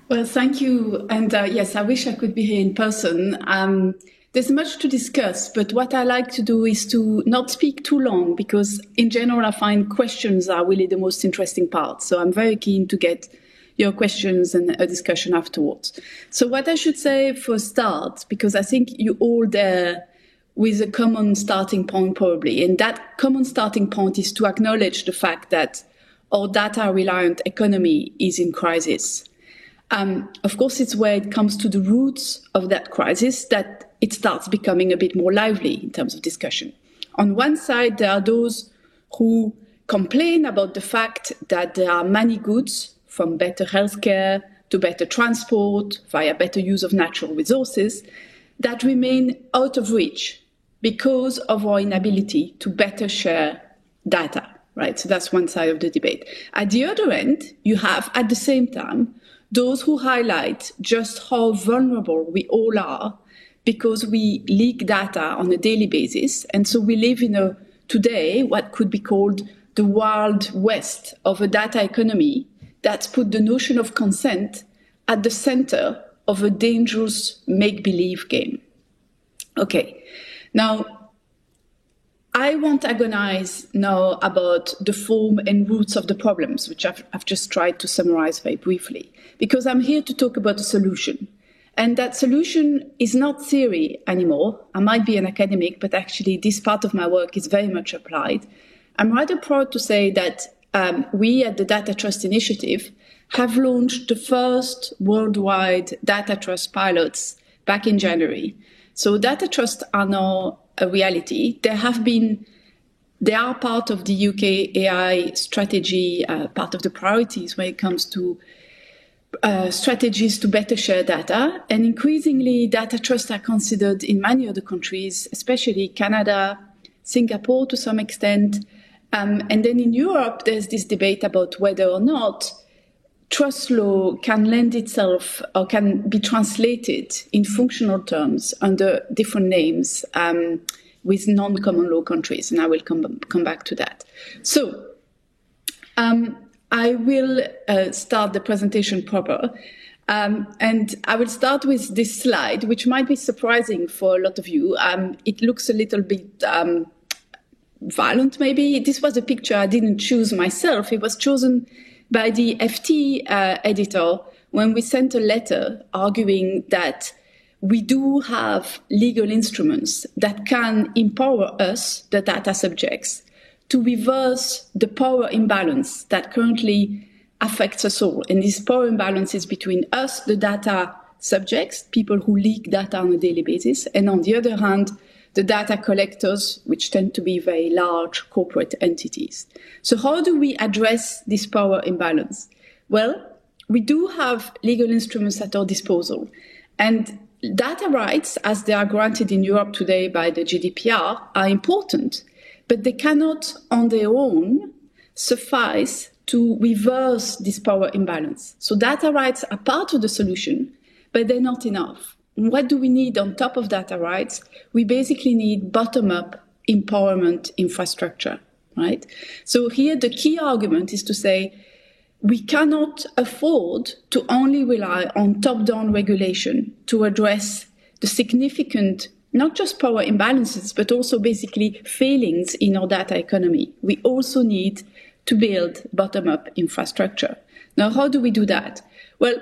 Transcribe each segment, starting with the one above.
Well, thank you. And yes, I wish I could be here in person. There's much to discuss, but what I like to do is to not speak too long, because in general, I find questions are really the most interesting part. So I'm very keen to get your questions and a discussion afterwards. So what I should say for a start, because I think you're all there with a common starting point probably, and that common starting point is to acknowledge the fact that our data-reliant economy is in crisis. Of course, it's where it comes to the roots of that crisis that it starts becoming a bit more lively in terms of discussion. On one side, there are those who complain about the fact that there are many goods, from better healthcare to better transport via better use of natural resources, that remain out of reach because of our inability to better share data, right? So that's one side of the debate. At the other end, you have, at the same time, those who highlight just how vulnerable we all are because we leak data on a daily basis. And so we live in today, what could be called the wild west of a data economy that's put the notion of consent at the center of a dangerous make-believe game. Okay, now, I won't agonize now about the form and roots of the problems, which I've just tried to summarize very briefly, because I'm here to talk about a solution. And that solution is not theory anymore. I might be an academic, but actually this part of my work is very much applied. I'm rather proud to say that we at the Data Trust Initiative have launched the first worldwide data trust pilots back in January. So data trusts are now a reality. They are part of the UK AI strategy, part of the priorities when it comes to strategies to better share data. And increasingly, data trusts are considered in many other countries, especially Canada, Singapore to some extent. And then in Europe, there's this debate about whether or not trust law can lend itself or can be translated in functional terms under different names with non-common law countries. And I will come back to that. So I will start the presentation proper. And I will start with this slide, which might be surprising for a lot of you. It looks a little bit violent, maybe. This was a picture I didn't choose myself. It was chosen by the FT editor when we sent a letter arguing that we do have legal instruments that can empower us, the data subjects, to reverse the power imbalance that currently affects us all. And this power imbalance is between us, the data subjects, people who leak data on a daily basis, and on the other hand, the data collectors, which tend to be very large corporate entities. So how do we address this power imbalance? Well, we do have legal instruments at our disposal. And data rights, as they are granted in Europe today by the GDPR, are important, but they cannot on their own suffice to reverse this power imbalance. So data rights are part of the solution, but they're not enough. And what do we need on top of data rights? We basically need bottom-up empowerment infrastructure, right? So here the key argument is to say we cannot afford to only rely on top-down regulation to address the significant, not just power imbalances, but also basically failings in our data economy. We also need to build bottom-up infrastructure. Now, how do we do that? Well,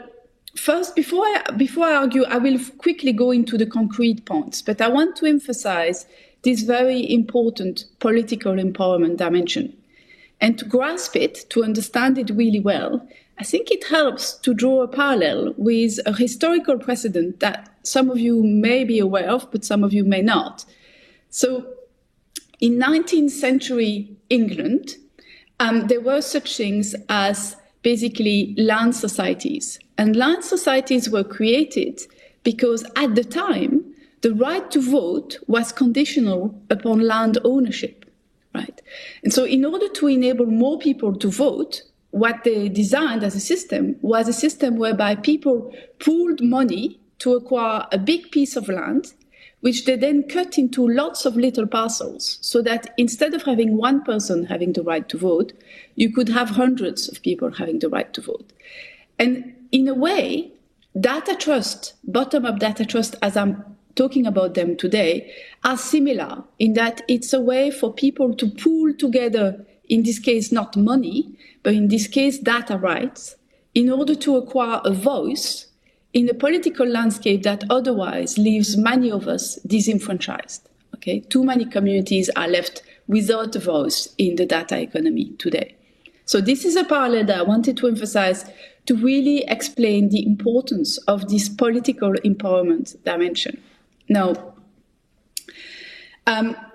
first, before I argue, I will quickly go into the concrete points, but I want to emphasize this very important political empowerment dimension. And to grasp it, to understand it really well, I think it helps to draw a parallel with a historical precedent that some of you may be aware of, but some of you may not. So in 19th century England, there were such things as basically land societies. And land societies were created because at the time, the right to vote was conditional upon land ownership, right? And so in order to enable more people to vote, what they designed as a system was a system whereby people pooled money to acquire a big piece of land, which they then cut into lots of little parcels, so that instead of having one person having the right to vote, you could have hundreds of people having the right to vote. And in a way, data trust, bottom-up data trust, as I'm talking about them today, are similar in that it's a way for people to pool together, in this case, not money, but in this case, data rights, in order to acquire a voice in a political landscape that otherwise leaves many of us disenfranchised. Okay? Too many communities are left without a voice in the data economy today. So this is a parallel that I wanted to emphasize to really explain the importance of this political empowerment dimension. Now,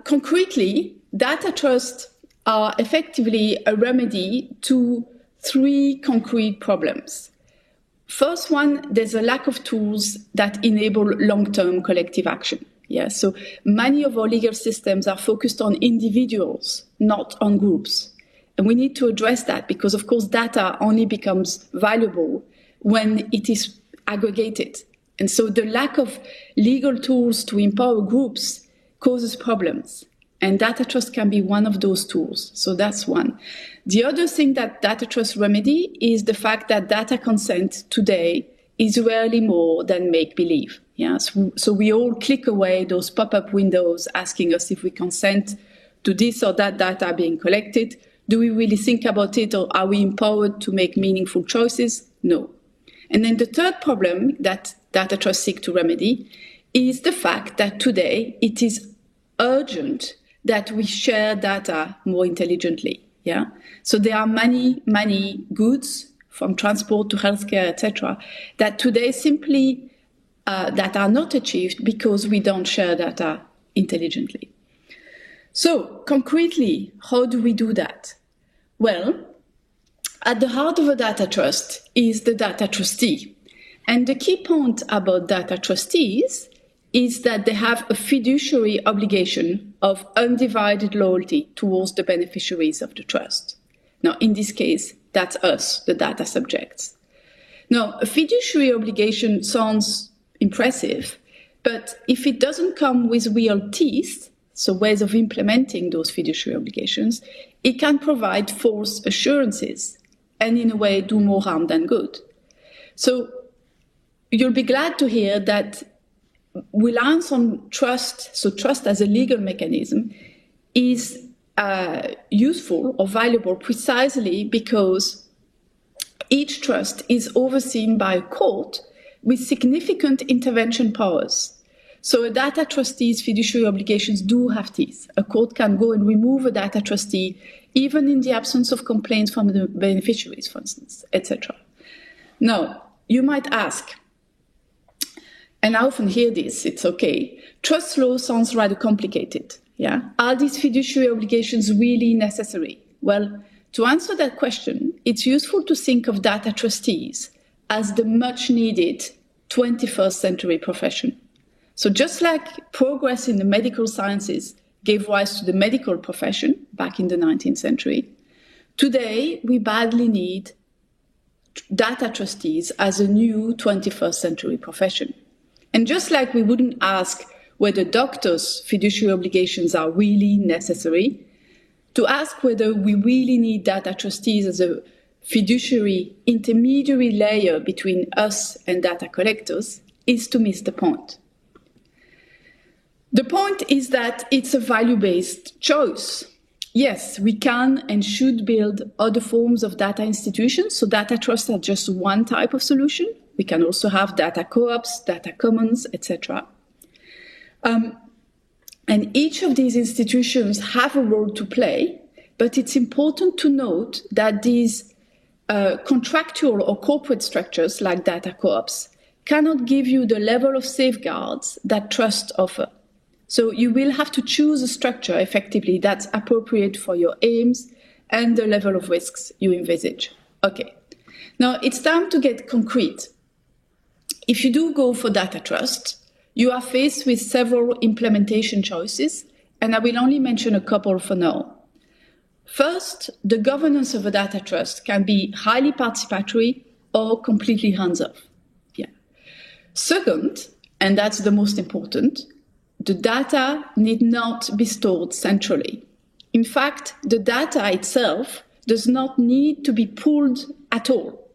concretely, data trusts are effectively a remedy to three concrete problems. First one, there's a lack of tools that enable long-term collective action. Yeah, so many of our legal systems are focused on individuals, not on groups. And we need to address that because, of course, data only becomes valuable when it is aggregated. And so the lack of legal tools to empower groups causes problems. And data trust can be one of those tools. So that's one. The other thing that data trust remedy is the fact that data consent today is rarely more than make-believe. Yeah? So we all click away those pop-up windows asking us if we consent to this or that data being collected. Do we really think about it, or are we empowered to make meaningful choices? No. And then the third problem that data trusts seek to remedy is the fact that today it is urgent that we share data more intelligently. Yeah. So there are many goods, from transport to healthcare, etc., that today simply that are not achieved because we don't share data intelligently. So concretely, how do we do that? Well, at the heart of a data trust is the data trustee. And the key point about data trustees is that they have a fiduciary obligation of undivided loyalty towards the beneficiaries of the trust. Now, in this case, that's us, the data subjects. Now, a fiduciary obligation sounds impressive, but if it doesn't come with real teeth, so ways of implementing those fiduciary obligations, it can provide false assurances and in a way do more harm than good. So you'll be glad to hear that reliance on trust, so trust as a legal mechanism, is useful or valuable precisely because each trust is overseen by a court with significant intervention powers. So a data trustee's fiduciary obligations do have teeth. A court can go and remove a data trustee even in the absence of complaints from the beneficiaries, for instance, etc. Now, you might ask, and I often hear this, it's okay, trust law sounds rather complicated. Yeah? Are these fiduciary obligations really necessary? Well, to answer that question, it's useful to think of data trustees as the much needed 21st century profession. So just like progress in the medical sciences gave rise to the medical profession back in the 19th century, today we badly need data trustees as a new 21st century profession. And just like we wouldn't ask whether doctors' fiduciary obligations are really necessary, to ask whether we really need data trustees as a fiduciary intermediary layer between us and data collectors is to miss the point. The point is that it's a value-based choice. Yes, we can and should build other forms of data institutions, so data trusts are just one type of solution. We can also have data co-ops, data commons, etc. And each of these institutions have a role to play, but it's important to note that these contractual or corporate structures like data co-ops cannot give you the level of safeguards that trusts offer. So you will have to choose a structure effectively that's appropriate for your aims and the level of risks you envisage. Okay, now it's time to get concrete. If you do go for data trust, you are faced with several implementation choices, and I will only mention a couple for now. First, the governance of a data trust can be highly participatory or completely hands-off. Yeah. Second, and that's the most important, the data need not be stored centrally. In fact, the data itself does not need to be pulled at all.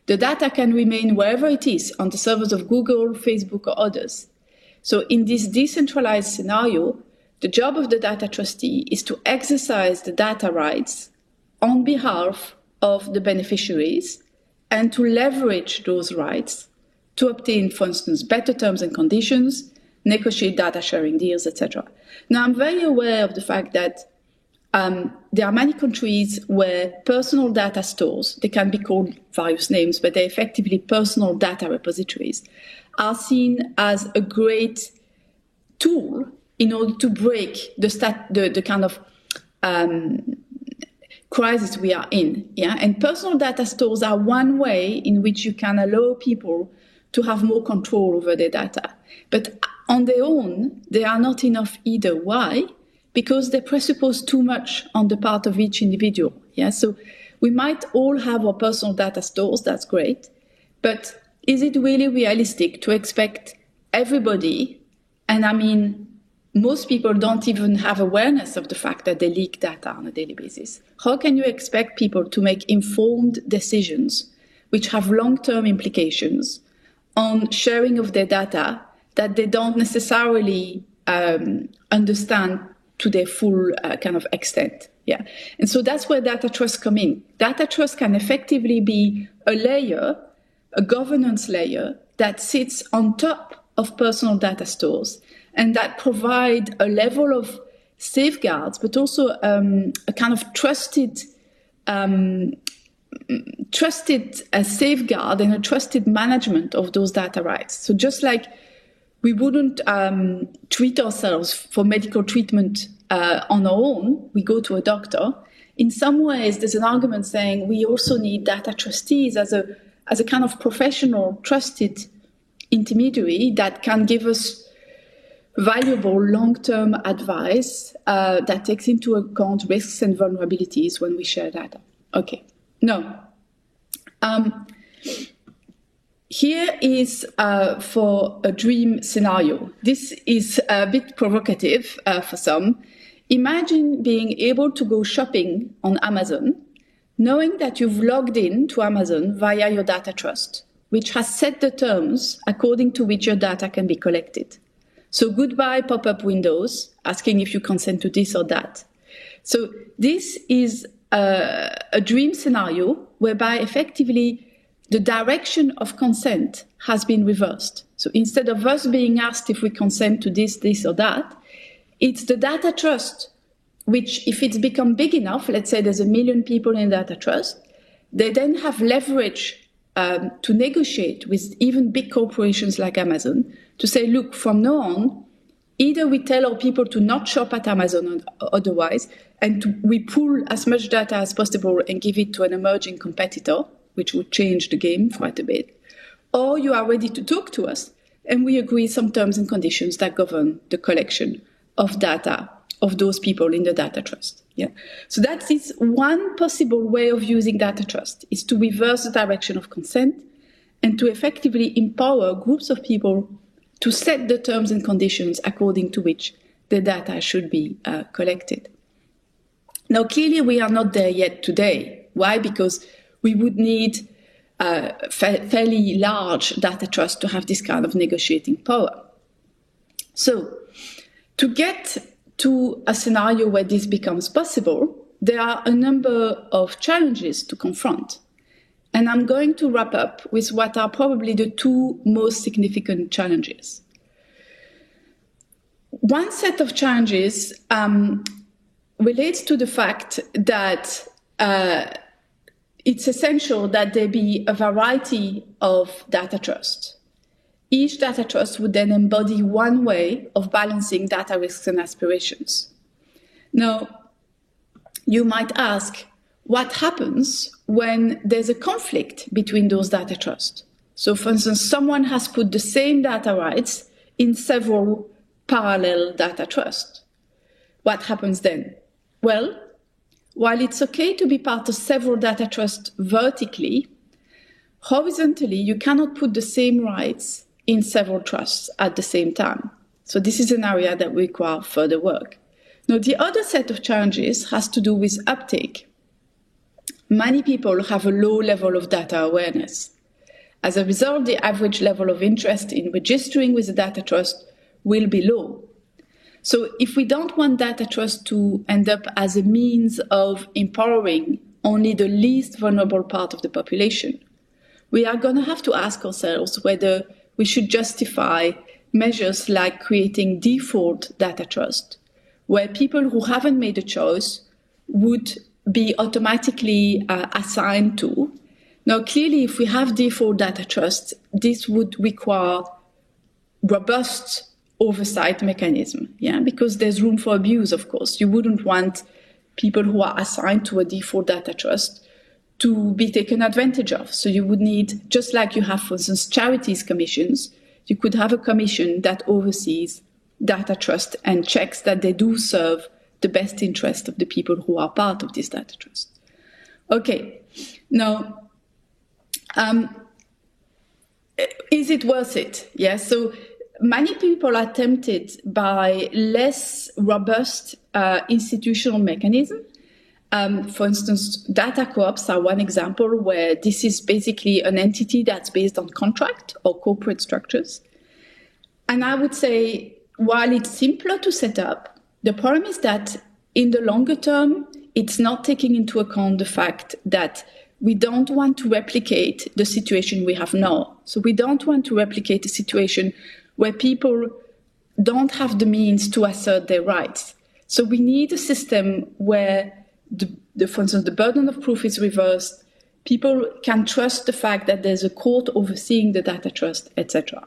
The data can remain wherever it is, on the servers of Google, Facebook, or others. So in this decentralized scenario, the job of the data trustee is to exercise the data rights on behalf of the beneficiaries and to leverage those rights to obtain, for instance, better terms and conditions, negotiate data sharing deals, etc. Now, I'm very aware of the fact that there are many countries where personal data stores, they can be called various names, but they're effectively personal data repositories, are seen as a great tool in order to break the kind of crisis we are in. Yeah? And personal data stores are one way in which you can allow people to have more control over their data. But on their own, they are not enough either. Why? Because they presuppose too much on the part of each individual. Yeah? So we might all have our personal data stores, that's great, but is it really realistic to expect everybody, and I mean, most people don't even have awareness of the fact that they leak data on a daily basis. How can you expect people to make informed decisions which have long-term implications on sharing of their data that they don't necessarily understand to their full kind of extent? Yeah. And so that's where data trust come in. Data trust can effectively be a layer, a governance layer that sits on top of personal data stores and that provide a level of safeguards, but also a kind of trusted safeguard and a trusted management of those data rights. So just like we wouldn't treat ourselves for medical treatment on our own, we go to a doctor. In some ways, there's an argument saying we also need data trustees as a kind of professional, trusted intermediary that can give us valuable long-term advice that takes into account risks and vulnerabilities when we share data. Okay. Now, here is for a dream scenario. This is a bit provocative for some. Imagine being able to go shopping on Amazon, knowing that you've logged in to Amazon via your data trust, which has set the terms according to which your data can be collected. So goodbye pop-up windows asking if you consent to this or that. So this is a dream scenario whereby effectively the direction of consent has been reversed. So instead of us being asked if we consent to this, this or that, it's the data trust, which if it's become big enough, let's say there's 1 million people in data trust, they then have leverage to negotiate with even big corporations like Amazon to say, look, from now on, either we tell our people to not shop at Amazon or otherwise, and we pull as much data as possible and give it to an emerging competitor, which would change the game quite a bit, or you are ready to talk to us, and we agree some terms and conditions that govern the collection of data of those people in the data trust. Yeah. So that is one possible way of using data trust, is to reverse the direction of consent and to effectively empower groups of people to set the terms and conditions according to which the data should be collected. Now, clearly, we are not there yet today. Why? Because we would need fairly large data trust to have this kind of negotiating power. So, to get to a scenario where this becomes possible, there are a number of challenges to confront. And I'm going to wrap up with what are probably the two most significant challenges. One set of challenges relates to the fact that it's essential that there be a variety of data trusts. Each data trust would then embody one way of balancing data risks and aspirations. Now, you might ask, what happens when there's a conflict between those data trusts? So, for instance, someone has put the same data rights in several parallel data trusts. What happens then? Well, while it's okay to be part of several data trusts vertically, horizontally, you cannot put the same rights in several trusts at the same time. So this is an area that requires further work. Now, the other set of challenges has to do with uptake. Many people have a low level of data awareness. As a result, the average level of interest in registering with the data trust will be low. So if we don't want data trust to end up as a means of empowering only the least vulnerable part of the population, we are going to have to ask ourselves whether we should justify measures like creating default data trust, where people who haven't made a choice would be automatically assigned to. Now, clearly, if we have default data trust, this would require robust oversight mechanism, because there's room for abuse, of course. You wouldn't want people who are assigned to a default data trust to be taken advantage of. So you would need, just like you have, for instance, charities commissions, you could have a commission that oversees data trust and checks that they do serve the best interest of the people who are part of this data trust. Okay, now, is it worth it? Yes, so many people are tempted by less robust institutional mechanism. For instance, data co-ops are one example where this is basically an entity that's based on contract or corporate structures. And I would say, while it's simpler to set up, the problem is that in the longer term, it's not taking into account the fact that we don't want to replicate the situation we have now. So we don't want to replicate a situation where people don't have the means to assert their rights. So we need a system where, for instance, the burden of proof is reversed. People can trust the fact that there's a court overseeing the data trust, etc.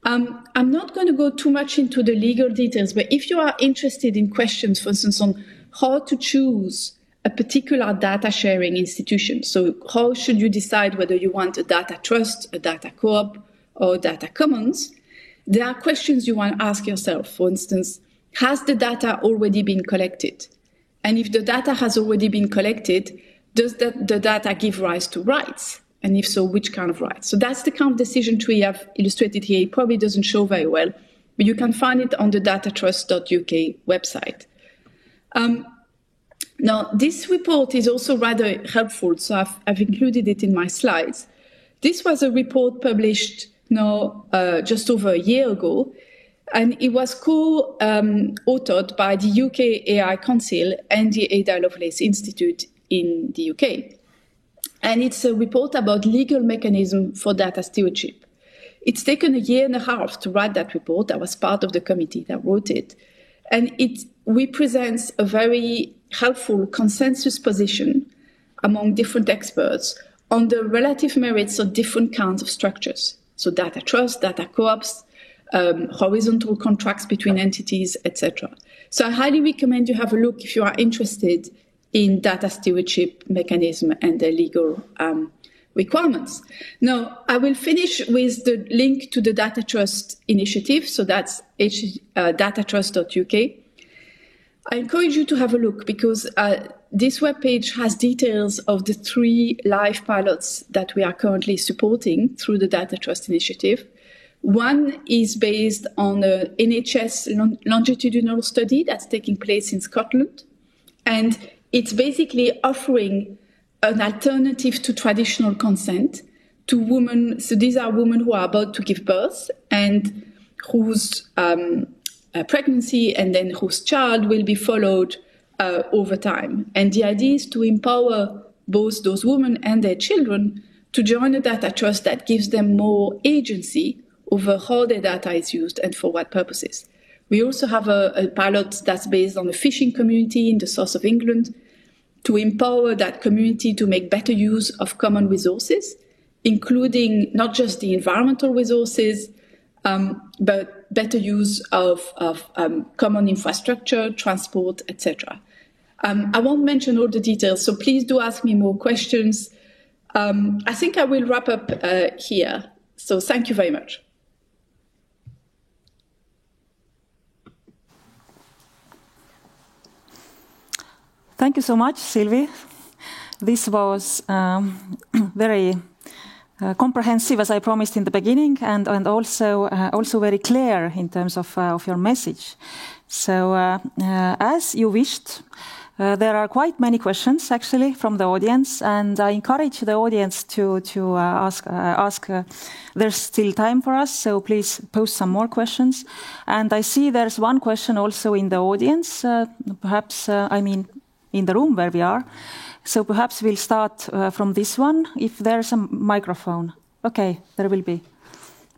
I'm not going to go too much into the legal details, but if you are interested in questions, for instance, on how to choose a particular data sharing institution, so how should you decide whether you want a data trust, a data co-op, or data commons, there are questions you want to ask yourself. For instance, has the data already been collected? And if the data has already been collected, does the data give rise to rights? And if so, which kind of rights? So that's the kind of decision tree I've illustrated here. It probably doesn't show very well, but you can find it on the datatrust.uk website. Now, this report is also rather helpful, so I've included it in my slides. This was a report published now just over a year ago, and it was co-authored by the UK AI Council and the Ada Lovelace Institute in the UK. And it's a report about legal mechanism for data stewardship. It's taken a year and a half to write that report. I was part of the committee that wrote it. And it represents a very helpful consensus position among different experts on the relative merits of different kinds of structures. So data trust, data co-ops, horizontal contracts between entities, etc. So I highly recommend you have a look if you are interested in data stewardship mechanism and their legal requirements. Now, I will finish with the link to the Data Trust initiative. So that's datatrust.uk. I encourage you to have a look because this webpage has details of the 3 live pilots that we are currently supporting through the Data Trust initiative. One is based on an NHS longitudinal study that's taking place in Scotland. And it's basically offering an alternative to traditional consent to women. So these are women who are about to give birth and whose pregnancy and then whose child will be followed over time. And the idea is to empower both those women and their children to join a data trust that gives them more agency over how their data is used and for what purposes. We also have a pilot that's based on a fishing community in the south of England to empower that community to make better use of common resources, including not just the environmental resources, but better use of common infrastructure, transport, etc. I won't mention all the details, so please do ask me more questions. I think I will wrap up here. So thank you very much. Thank you so much, Sylvie. This was very comprehensive as I promised in the beginning, and also very clear in terms of your message. So as you wished, there are quite many questions actually from the audience, and I encourage the audience to ask. There's still time for us, so please post some more questions. And I see there's one question also in the audience, perhaps in the room where we are. So perhaps we'll start from this one, if there's a microphone. Okay, there will be.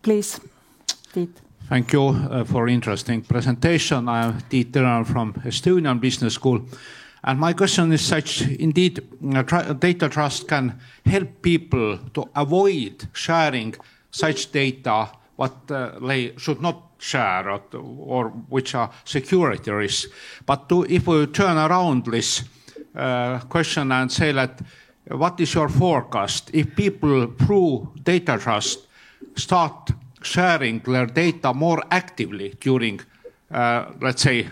Please, Tiit. Thank you for interesting presentation. I'm Tiit Tõnal from Estonian Business School. And my question is such, indeed, data trust can help people to avoid sharing such data what they should not share or which are security risks. But if we turn around this question and say that, what is your forecast if people through data trust start sharing their data more actively during, let's say,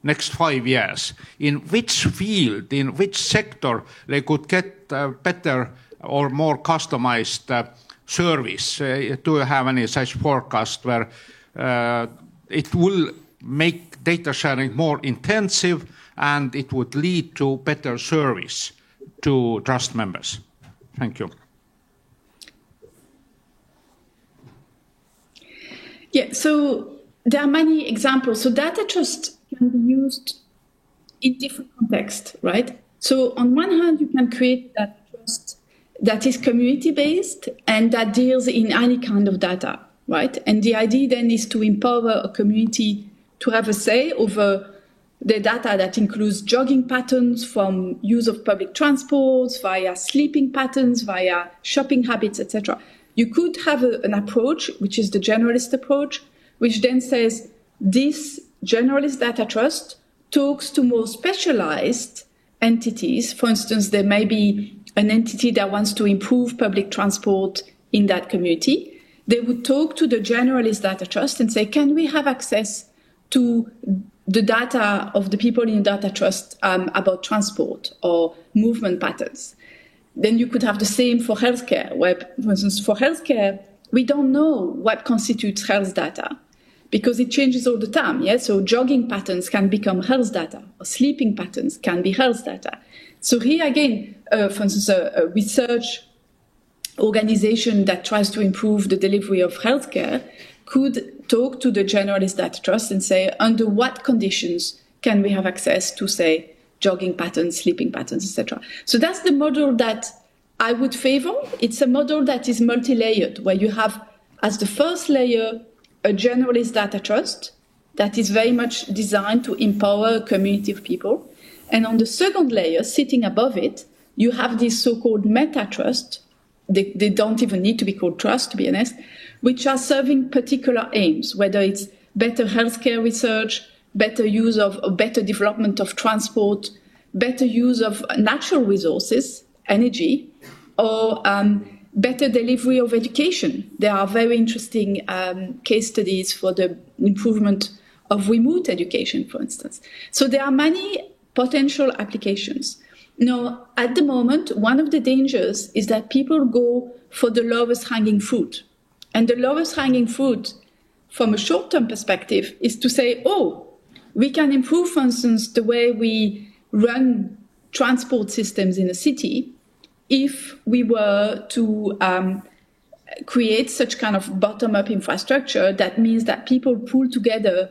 next 5 years? In which field, in which sector they could get better or more customized service? Do you have any such forecast where it will make data sharing more intensive and it would lead to better service to trust members? Thank you. Yeah, so there are many examples. So data trust can be used in different contexts, right? So on one hand, you can create data trust that is community-based and that deals in any kind of data, right? And the idea then is to empower a community to have a say over the data that includes jogging patterns from use of public transports, via sleeping patterns, via shopping habits, etc. You could have an approach, which is the generalist approach, which then says this generalist data trust talks to more specialized entities. For instance, there may be an entity that wants to improve public transport in that community. They would talk to the generalist data trust and say, can we have access to the data of the people in data trust about transport or movement patterns? Then you could have the same for healthcare, where, for instance, for healthcare, we don't know what constitutes health data because it changes all the time. Yeah? So jogging patterns can become health data, or sleeping patterns can be health data. So here again, for instance, a research organization that tries to improve the delivery of healthcare could talk to the generalist data trust and say, under what conditions can we have access to, say, jogging patterns, sleeping patterns, etc. So that's the model that I would favor. It's a model that is multi-layered, where you have, as the first layer, a generalist data trust that is very much designed to empower a community of people. And on the second layer, sitting above it, you have this so-called meta-trust. They don't even need to be called trust, to be honest, which are serving particular aims, whether it's better healthcare research, better use of, or better development of transport, better use of natural resources, energy, or better delivery of education. There are very interesting case studies for the improvement of remote education, for instance. So there are many potential applications. Now, at the moment, one of the dangers is that people go for the lowest hanging fruit. And the lowest hanging fruit, from a short-term perspective, is to say, oh, we can improve, for instance, the way we run transport systems in a city if we were to create such kind of bottom-up infrastructure. That means that people pull together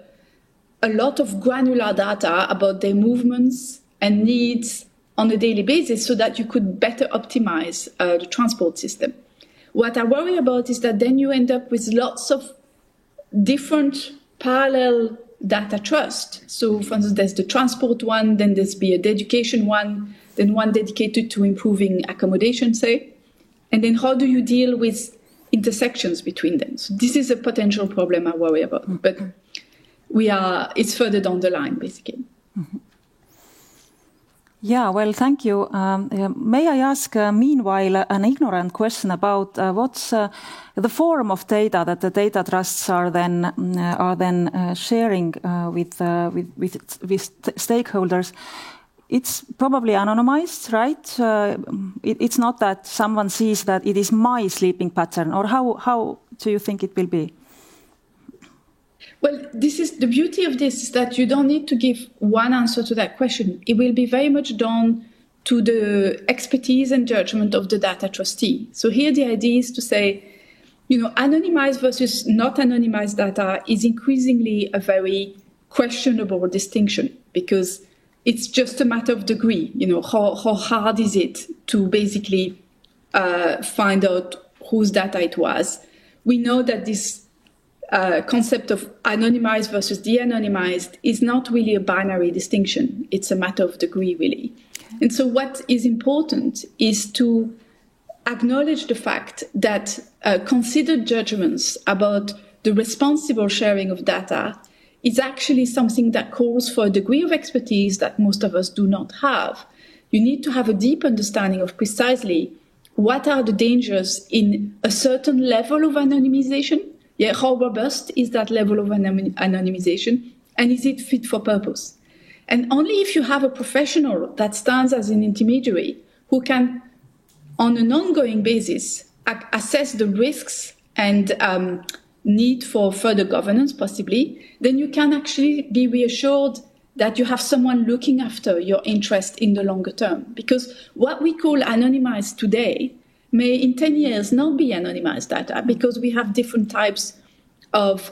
a lot of granular data about their movements and needs on a daily basis so that you could better optimize the transport system. What I worry about is that then you end up with lots of different parallel data trust. So, for instance, there's the transport one, then there's the education one, then one dedicated to improving accommodation, say. And then how do you deal with intersections between them? So this is a potential problem I worry about. But it's further down the line, basically. Mm-hmm. Yeah, well, thank you. May I ask, meanwhile, an ignorant question about what's the form of data that the data trusts are then sharing with stakeholders? it's probably anonymized, right? It's not that someone sees that it is my sleeping pattern, or how do you think it will be? Well, this is the beauty of this, is that you don't need to give one answer to that question. It will be very much done to the expertise and judgment of the data trustee. So here the idea is to say, anonymized versus not anonymized data is increasingly a very questionable distinction, because it's just a matter of degree. How hard is it to basically find out whose data it was? We know that this concept of anonymized versus de-anonymized is not really a binary distinction. It's a matter of degree, really. And so what is important is to acknowledge the fact that considered judgments about the responsible sharing of data is actually something that calls for a degree of expertise that most of us do not have. You need to have a deep understanding of precisely what are the dangers in a certain level of anonymization. Yeah, how robust is that level of anonymization, and is it fit for purpose? And only if you have a professional that stands as an intermediary who can, on an ongoing basis, assess the risks and need for further governance, possibly, then you can actually be reassured that you have someone looking after your interest in the longer term. Because what we call anonymized today may in 10 years not be anonymized data, because we have different types of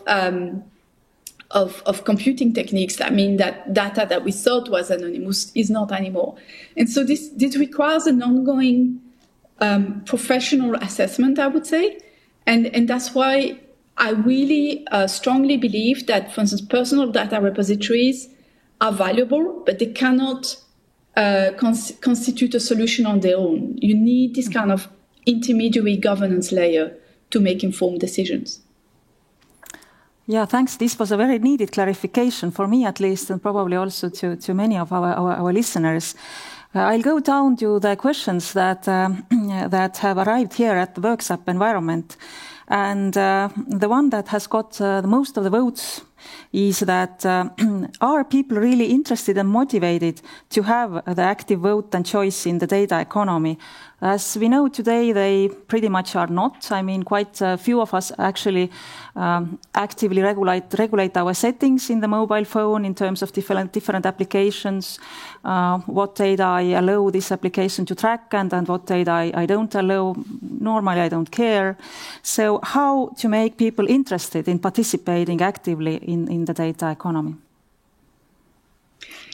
computing techniques that mean that data that we thought was anonymous is not anymore. And so this requires an ongoing professional assessment, I would say. And that's why I really strongly believe that, for instance, personal data repositories are valuable, but they cannot constitute a solution on their own. You need this kind of intermediary governance layer to make informed decisions. Yeah, thanks. This was a very needed clarification for me, at least, and probably also to many of our listeners. I'll go down to the questions that have arrived here at the workshop environment. And the one that has got the most of the votes is that are people really interested and motivated to have the active vote and choice in the data economy? As we know today, they pretty much are not. I mean, quite a few of us actually actively regulate our settings in the mobile phone in terms of different applications, what data I allow this application to track and what data I don't allow. Normally, I don't care. So how to make people interested in participating actively in the data economy?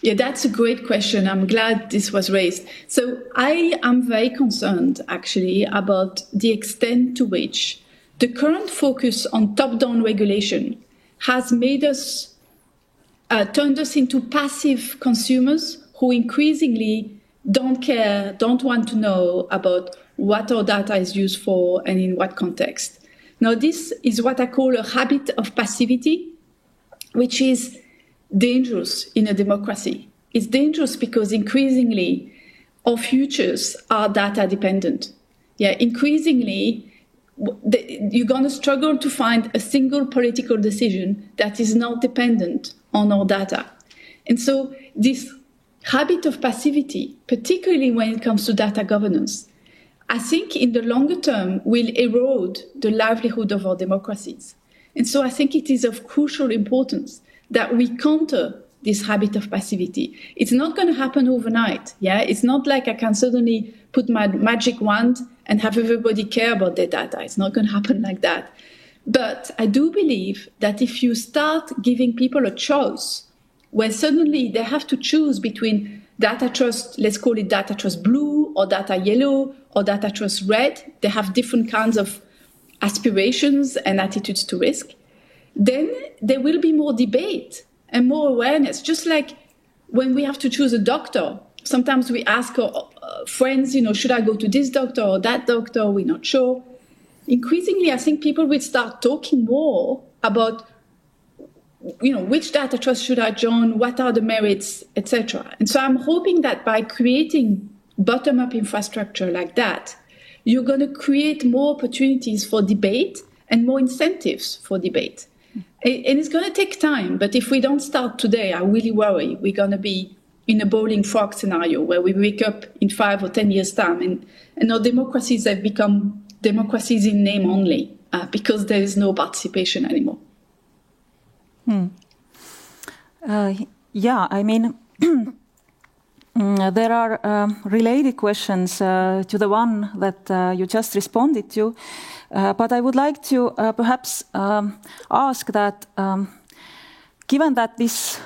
Yeah, that's a great question. I'm glad this was raised. So I am very concerned, actually, about the extent to which the current focus on top-down regulation has made us, turned us into passive consumers who increasingly don't care, don't want to know about what our data is used for and in what context. Now, this is what I call a habit of passivity, which is dangerous in a democracy. It's dangerous because increasingly our futures are data dependent. Yeah, increasingly you're going to struggle to find a single political decision that is not dependent on our data. And so this habit of passivity, particularly when it comes to data governance, I think in the longer term will erode the livelihood of our democracies. And so I think it is of crucial importance that we counter this habit of passivity. It's not going to happen overnight. Yeah, it's not like I can suddenly put my magic wand and have everybody care about their data. It's not going to happen like that. But I do believe that if you start giving people a choice, where suddenly they have to choose between data trust, let's call it data trust blue or data yellow or data trust red, they have different kinds of aspirations and attitudes to risk, then there will be more debate and more awareness. Just like when we have to choose a doctor, sometimes we ask our friends, should I go to this doctor or that doctor? We're not sure. Increasingly, I think people will start talking more about, which data trust should I join? What are the merits, etc. And so I'm hoping that by creating bottom-up infrastructure like that, you're going to create more opportunities for debate and more incentives for debate. And it's going to take time, but if we don't start today, I really worry we're going to be in a boiling frog scenario where we wake up in 5 or 10 years' time and our democracies have become democracies in name only because there is no participation anymore. Yeah, I mean, there are related questions to the one that you just responded to, but I would like to perhaps ask that, given that this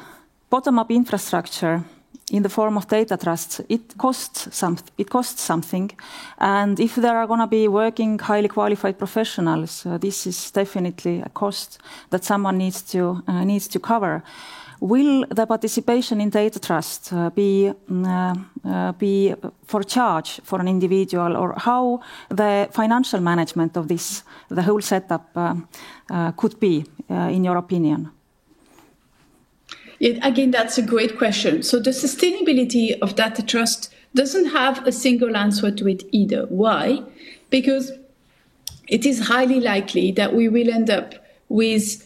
bottom-up infrastructure in the form of data trusts, it costs something, and if there are going to be working highly qualified professionals, this is definitely a cost that someone needs to cover. Will the participation in data trust be for charge for an individual, or how the financial management of this, the whole setup, could be, in your opinion? Again, that's a great question. So the sustainability of data trust doesn't have a single answer to it either. Why? Because it is highly likely that we will end up with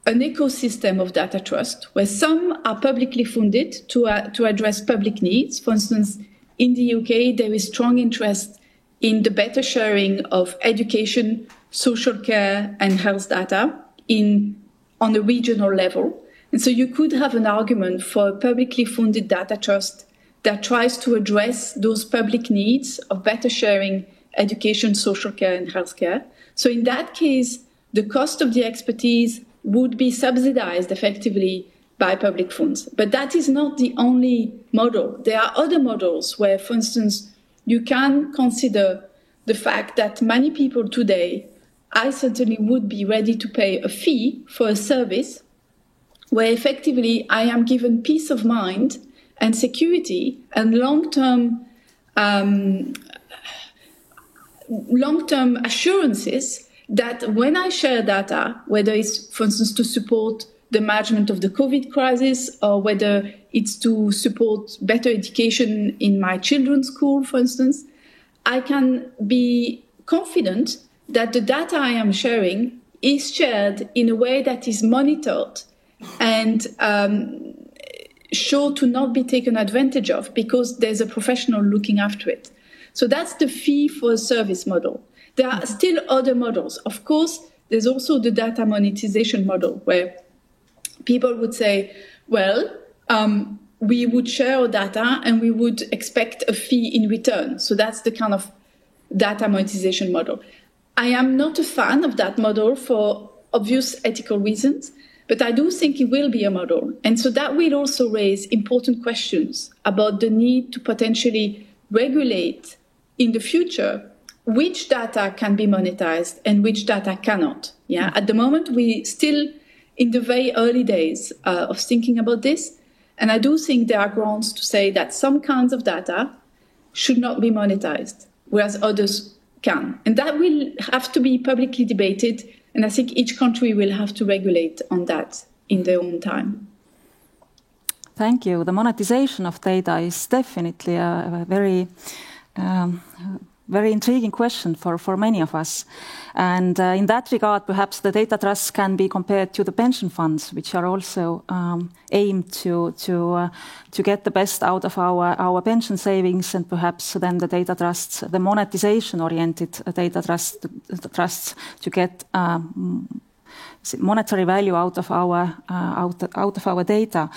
an ecosystem of data trust where some are publicly funded to address public needs. For instance, in the UK, there is strong interest in the better sharing of education, social care, and health data on a regional level. And so you could have an argument for a publicly funded data trust that tries to address those public needs of better sharing education, social care, and healthcare. So in that case, the cost of the expertise would be subsidized effectively by public funds. But that is not the only model. There are other models where, for instance, you can consider the fact that many people today, I certainly would be ready to pay a fee for a service where effectively I am given peace of mind and security and long-term assurances that when I share data, whether it's, for instance, to support the management of the COVID crisis, or whether it's to support better education in my children's school, for instance, I can be confident that the data I am sharing is shared in a way that is monitored and sure to not be taken advantage of because there's a professional looking after it. So that's the fee for a service model. There are still other models. Of course, there's also the data monetization model where people would say, well, we would share our data and we would expect a fee in return. So that's the kind of data monetization model. I am not a fan of that model for obvious ethical reasons, but I do think it will be a model. And so that will also raise important questions about the need to potentially regulate in the future which data can be monetized and which data cannot. Yeah, at the moment, we still in the very early days of thinking about this. And I do think there are grounds to say that some kinds of data should not be monetized, whereas others can. And that will have to be publicly debated. And I think each country will have to regulate on that in their own time. Thank you. The monetization of data is definitely a very intriguing question for many of us. And in that regard, perhaps the data trusts can be compared to the pension funds, which are also aimed to get the best out of our pension savings, and perhaps then the data trusts, the monetization-oriented data trusts to get monetary value out of our data.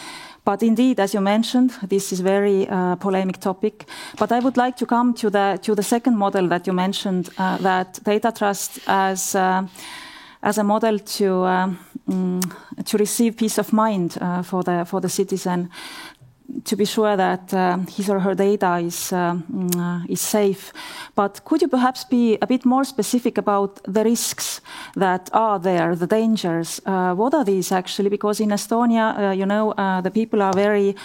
But indeed, as you mentioned, this is a very polemic topic. But I would like to come to the second model that you mentioned, that data trust as a model to receive peace of mind for the citizen, to be sure that his or her data is safe. But could you perhaps be a bit more specific about the risks that are there, the dangers? What are these actually? Because in Estonia, the people are very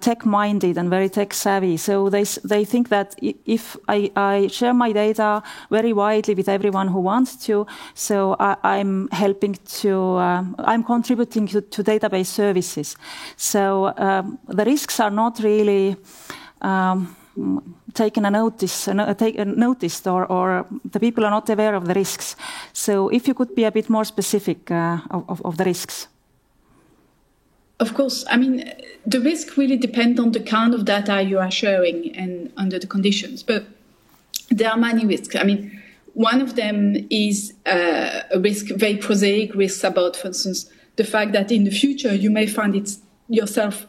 tech-minded and very tech-savvy. So they think that if I share my data very widely with everyone who wants to, so I'm helping to, I'm contributing to database services. So the risks are not really taken noticed, or the people are not aware of the risks. So if you could be a bit more specific of the risks. of course, I mean, the risk really depends on the kind of data you are sharing and under the conditions. But there are many risks. I mean, one of them is a risk, very prosaic risks about, for instance, the fact that in the future you may find yourself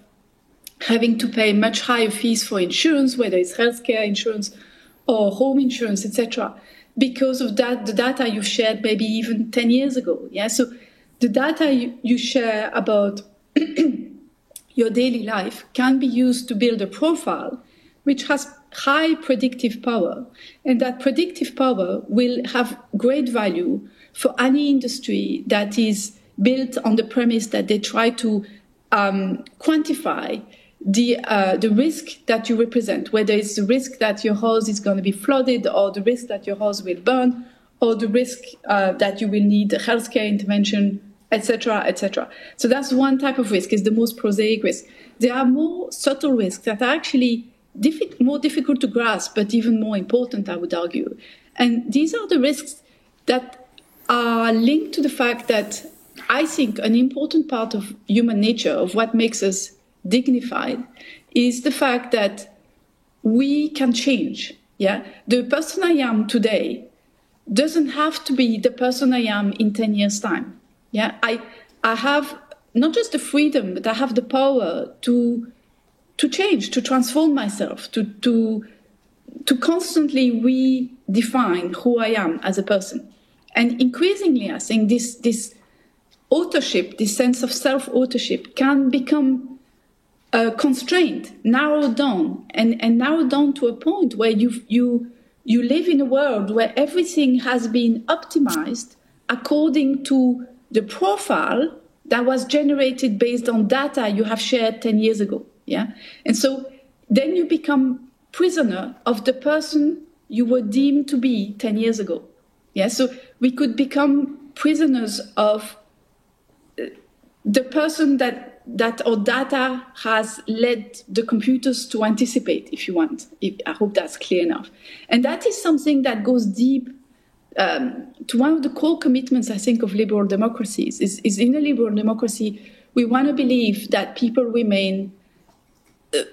having to pay much higher fees for insurance, whether it's healthcare insurance or home insurance, etc., because of that, the data you shared maybe even 10 years ago. Yeah, so the data you share about your daily life can be used to build a profile which has high predictive power, and that predictive power will have great value for any industry that is built on the premise that they try to quantify the risk that you represent, whether it's the risk that your house is going to be flooded, or the risk that your house will burn, or the risk that you will need healthcare intervention, etc., etc. So that's one type of risk, is the most prosaic risk. There are more subtle risks that are actually more difficult to grasp, but even more important, I would argue. And these are the risks that are linked to the fact that I think an important part of human nature, of what makes us dignified, is the fact that we can change. Yeah, the person I am today doesn't have to be the person I am in 10 years' time. Yeah, I have not just the freedom, but I have the power to change, to transform myself, to constantly redefine who I am as a person. And increasingly, I think this authorship, this sense of self-authorship, can become constrained, narrowed down, and narrowed down to a point where you live in a world where everything has been optimized according to the profile that was generated based on data you have shared 10 years ago. Yeah, and so then you become prisoner of the person you were deemed to be 10 years ago. Yeah, so we could become prisoners of the person that our data has led the computers to anticipate, if you want. I hope that's clear enough. And that is something that goes deep to one of the core commitments, I think, of liberal democracies. Is in a liberal democracy, we want to believe that people remain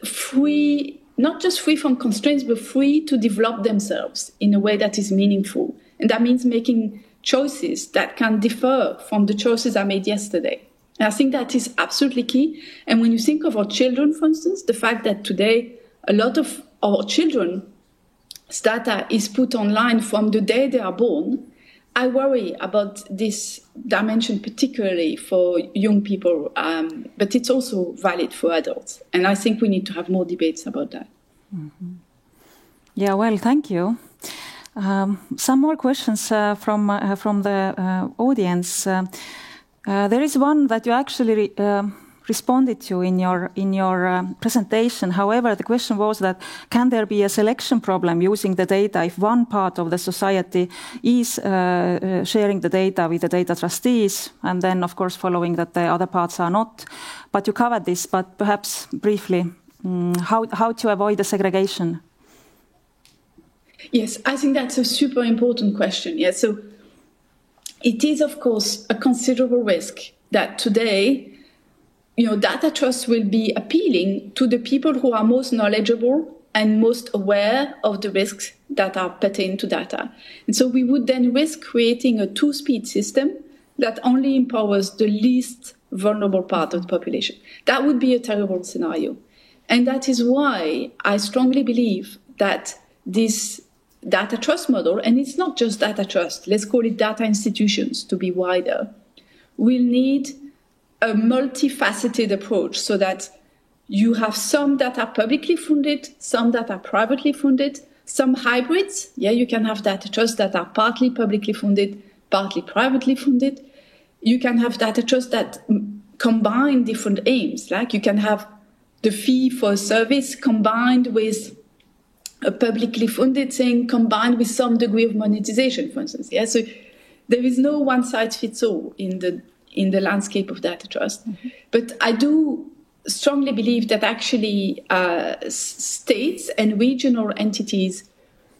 free, not just free from constraints, but free to develop themselves in a way that is meaningful. And that means making choices that can differ from the choices I made yesterday. And I think that is absolutely key. And when you think of our children, for instance, the fact that today a lot of our children's data is put online from the day they are born, I worry about this dimension particularly for young people, but it's also valid for adults. And I think we need to have more debates about that. Mm-hmm. Yeah, well, thank you. Some more questions from the audience. There is one that you actually responded to in your presentation. However, the question was that can there be a selection problem using the data if one part of the society is sharing the data with the data trustees, and then, of course, following that the other parts are not? But you covered this, but perhaps briefly, how to avoid the segregation? Yes, I think that's a super important question. Yeah, so it is, of course, a considerable risk that today, data trust will be appealing to the people who are most knowledgeable and most aware of the risks that are pertaining to data. And so we would then risk creating a two-speed system that only empowers the least vulnerable part of the population. That would be a terrible scenario. And that is why I strongly believe that this data trust model, and it's not just data trust, let's call it data institutions to be wider, will need a multifaceted approach so that you have some that are publicly funded, some that are privately funded, some hybrids. Yeah, you can have data trusts that are partly publicly funded, partly privately funded. You can have data trusts that combine different aims, like you can have the fee for a service combined with a publicly funded thing, combined with some degree of monetization, for instance. Yeah, so there is no one size fits all in the landscape of data trust. Mm-hmm. But I do strongly believe that actually states and regional entities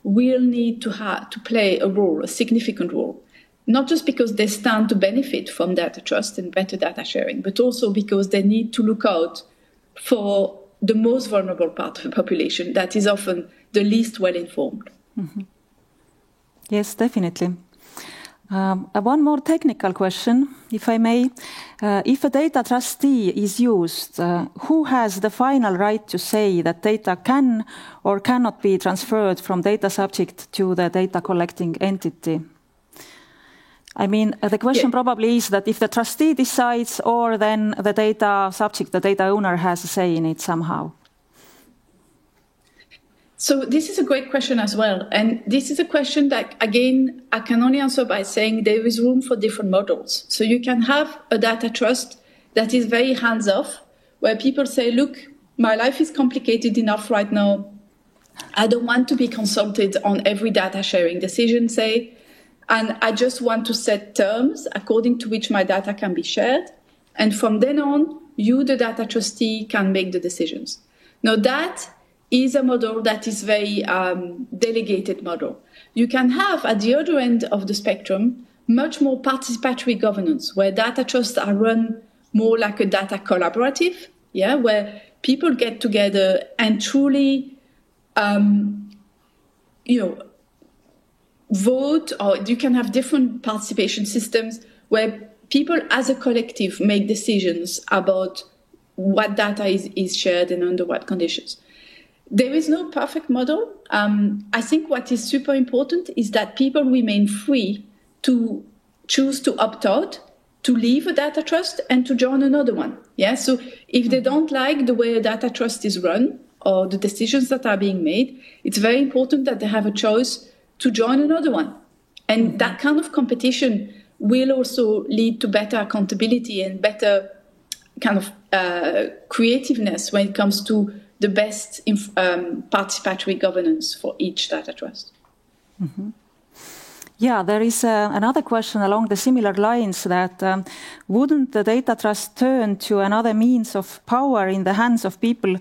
will need to play a role, a significant role. not just because they stand to benefit from data trust and better data sharing, but also because they need to look out for the most vulnerable part of the population that is often the least well-informed. Mm-hmm. Yes, definitely. One more technical question, if I may. If a data trustee is used, who has the final right to say that data can or cannot be transferred from data subject to the data collecting entity? I mean, the question probably is that if the trustee decides, or then the data subject, the data owner has a say in it somehow. So this is a great question as well. And this is a question that, again, I can only answer by saying there is room for different models. So you can have a data trust that is very hands-off, where people say, look, my life is complicated enough right now. I don't want to be consulted on every data sharing decision, say, and I just want to set terms according to which my data can be shared. And from then on, you, the data trustee, can make the decisions. Now that is a model that is very delegated model. You can have, at the other end of the spectrum, much more participatory governance, where data trusts are run more like a data collaborative, where people get together and truly, vote, or you can have different participation systems where people as a collective make decisions about what data is shared and under what conditions. There is no perfect model. I think what is super important is that people remain free to choose to opt out, to leave a data trust and to join another one. So if they don't like the way a data trust is run or the decisions that are being made, it's very important that they have a choice to join another one. And that kind of competition will also lead to better accountability and better kind of creativeness when it comes to the best participatory governance for each data trust. Mm-hmm. Yeah, there is another question along the similar lines that wouldn't the data trust turn to another means of power in the hands of people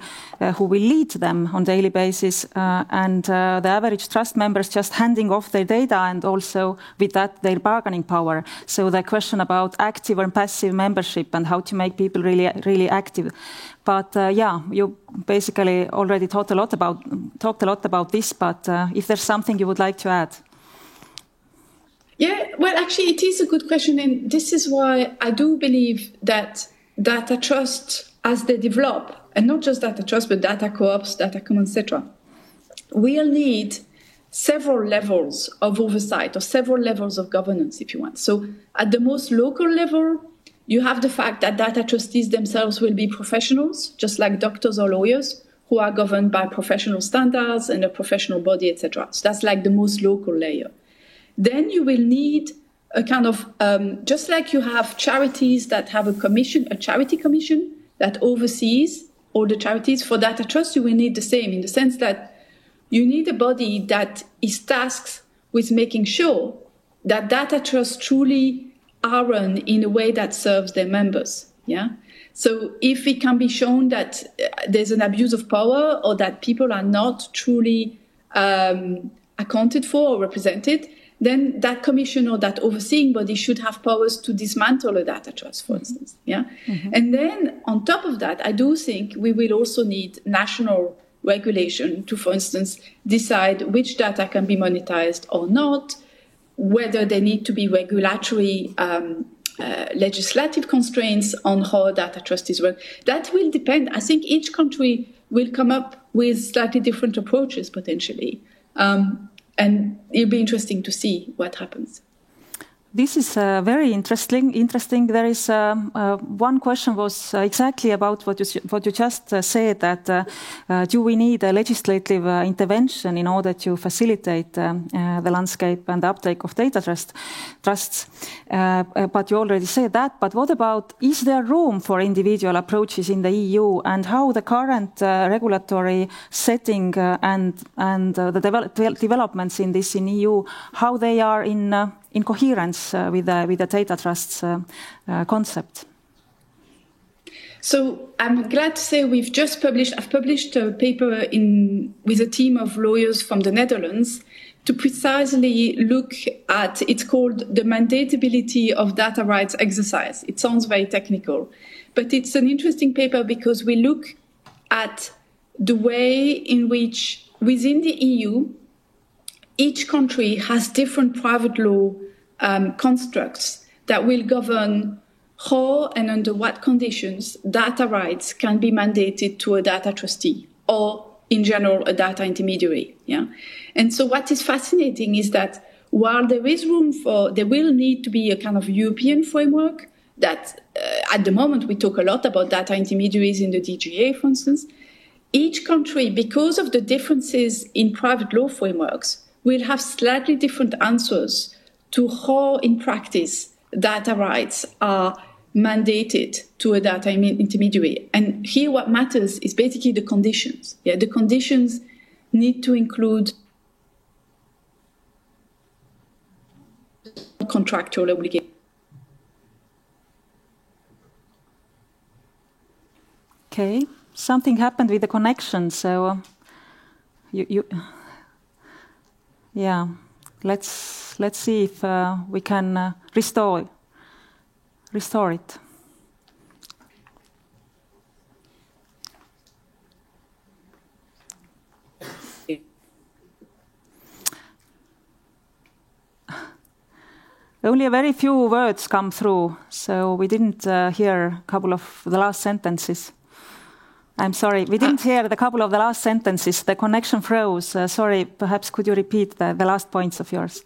who will lead them on a daily basis and the average trust members just handing off their data and also with that their bargaining power? So the question about active and passive membership and how to make people really active. But you basically already talked a lot about this, but if there's something you would like to add. Yeah, well, actually, it is a good question. And this is why I do believe that data trust, as they develop, and not just data trust, but data co-ops, data commons, etc., will need several levels of oversight or several levels of governance, if you want. So at the most local level, you have the fact that data trustees themselves will be professionals, just like doctors or lawyers, who are governed by professional standards and a professional body, etc. So that's like the most local layer. Then you will need a kind of, just like you have charities that have a charity commission that oversees all the charities, for data trust, you will need the same, in the sense that you need a body that is tasked with making sure that data trusts truly are run in a way that serves their members. So if it can be shown that there's an abuse of power or that people are not truly accounted for or represented, then that commission or that overseeing body should have powers to dismantle a data trust, for instance. Mm-hmm. And then on top of that, I do think we will also need national regulation to, for instance, decide which data can be monetized or not, whether there need to be regulatory legislative constraints on how data trust is run. That will depend. I think each country will come up with slightly different approaches potentially. And it'll be interesting to see what happens. This is very interesting. There is one question was exactly about what you just said, that do we need a legislative intervention in order to facilitate the landscape and the uptake of data trusts? But you already said that. But what about, is there room for individual approaches in the EU, and how the current regulatory setting and the developments in this in EU, how they are in coherence with the data trusts concept? So I'm glad to say I've published a paper with a team of lawyers from the Netherlands to precisely look at, it's called the mandatability of data rights exercise. It sounds very technical, but it's an interesting paper because we look at the way in which within the EU, each country has different private law constructs that will govern how and under what conditions data rights can be mandated to a data trustee or, in general, a data intermediary. Yeah, and so what is fascinating is that while there is room for, there will need to be a kind of European framework that, at the moment, we talk a lot about data intermediaries in the DGA, for instance. Each country, because of the differences in private law frameworks, will have slightly different answers to how, in practice, data rights are mandated to a data intermediary. And here what matters is basically the conditions. Yeah, the conditions need to include contractual obligations. Okay, something happened with the connection, so yeah, let's see if we can restore it. Only a very few words come through, so we didn't hear a couple of the last sentences. I'm sorry, we didn't hear the couple of the last sentences. The connection froze. Sorry, perhaps could you repeat the last points of yours?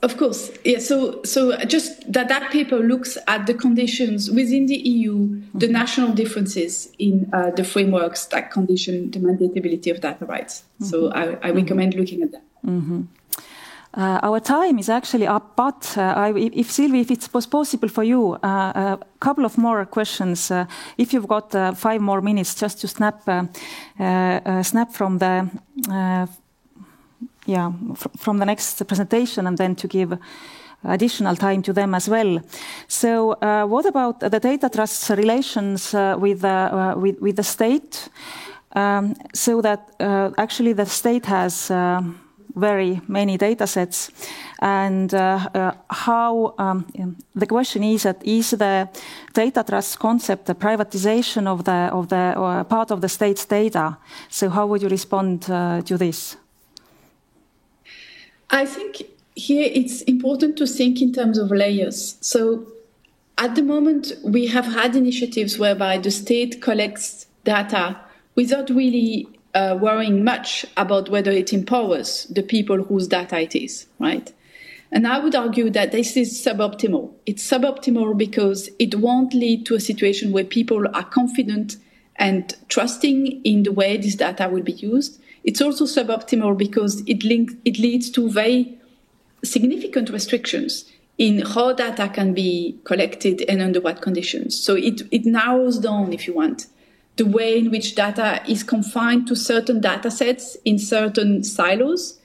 Of course. Yeah, so just that paper looks at the conditions within the EU, the national differences in the frameworks that condition the mandatability of data rights. So I recommend looking at that. Our time is actually up, but if Sylvie, if it was possible for you, a couple of more questions. If you've got 5 more minutes, just to snap from the from the next presentation, and then to give additional time to them as well. So, what about the data trust's relations with the state? So that actually the state has very many data sets, and how the question is that is the data trust concept a privatization of the part of the state's data? So how would you respond to this? I think here it's important to think in terms of layers. So at the moment we have had initiatives whereby the state collects data without really worrying much about whether it empowers the people whose data it is, right? And I would argue that this is suboptimal. It's suboptimal because it won't lead to a situation where people are confident and trusting in the way this data will be used. It's also suboptimal because it leads to very significant restrictions in how data can be collected and under what conditions. So it narrows down, if you want, the way in which data is confined to certain data sets in certain silos.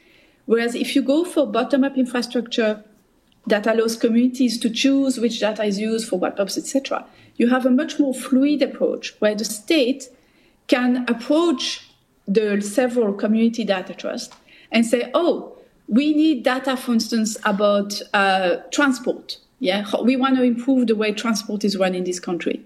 Whereas if you go for bottom-up infrastructure that allows communities to choose which data is used for what purpose, etc., you have a much more fluid approach where the state can approach the several community data trusts and say, oh, we need data, for instance, about transport. Yeah, we want to improve the way transport is run in this country.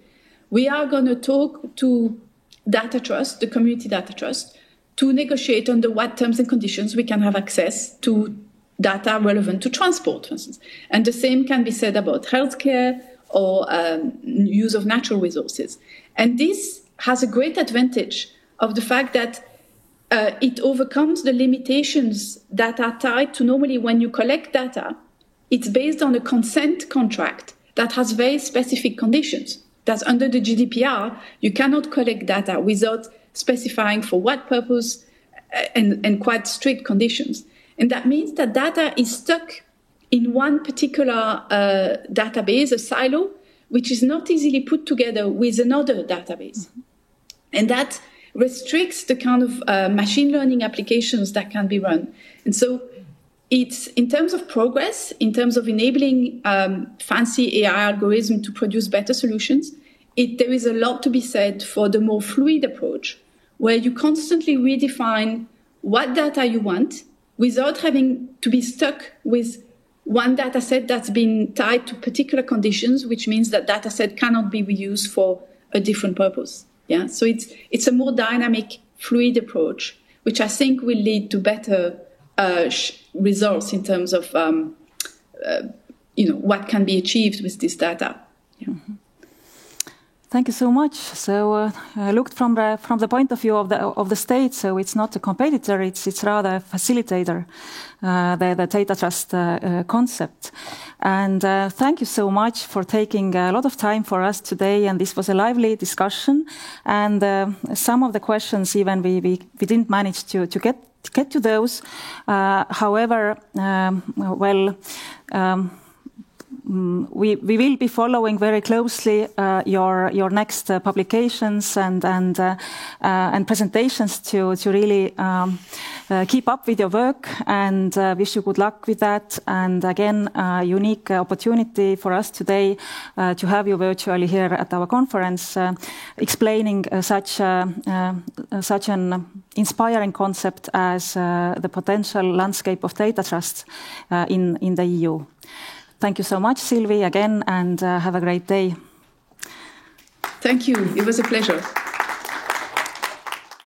We are going to talk to data trust, the community data trust, to negotiate under what terms and conditions we can have access to data relevant to transport, for instance. And the same can be said about healthcare or use of natural resources. And this has a great advantage of the fact that it overcomes the limitations that are tied to normally when you collect data, it's based on a consent contract that has very specific conditions. That's under the GDPR, you cannot collect data without specifying for what purpose and quite strict conditions. And that means that data is stuck in one particular database, a silo, which is not easily put together with another database. And that restricts the kind of machine learning applications that can be run. And so it's, in terms of progress, in terms of enabling fancy AI algorithms to produce better solutions, there is a lot to be said for the more fluid approach, where you constantly redefine what data you want without having to be stuck with one data set that's been tied to particular conditions, which means that data set cannot be reused for a different purpose. Yeah, so it's a more dynamic, fluid approach, which I think will lead to better results in terms of what can be achieved with this data. Yeah. Mm-hmm. Thank you so much. So, looked from the point of view of the state, so it's not a competitor; it's rather a facilitator. The data trust concept. And thank you so much for taking a lot of time for us today. And this was a lively discussion. And some of the questions even we didn't manage to get to those. However, we will be following very closely your next publications and presentations to really keep up with your work, and wish you good luck with that. And again, a unique opportunity for us today to have you virtually here at our conference, explaining such an inspiring concept as the potential landscape of data trust in the EU. Thank you so much, Sylvie, again, and have a great day. Thank you. It was a pleasure.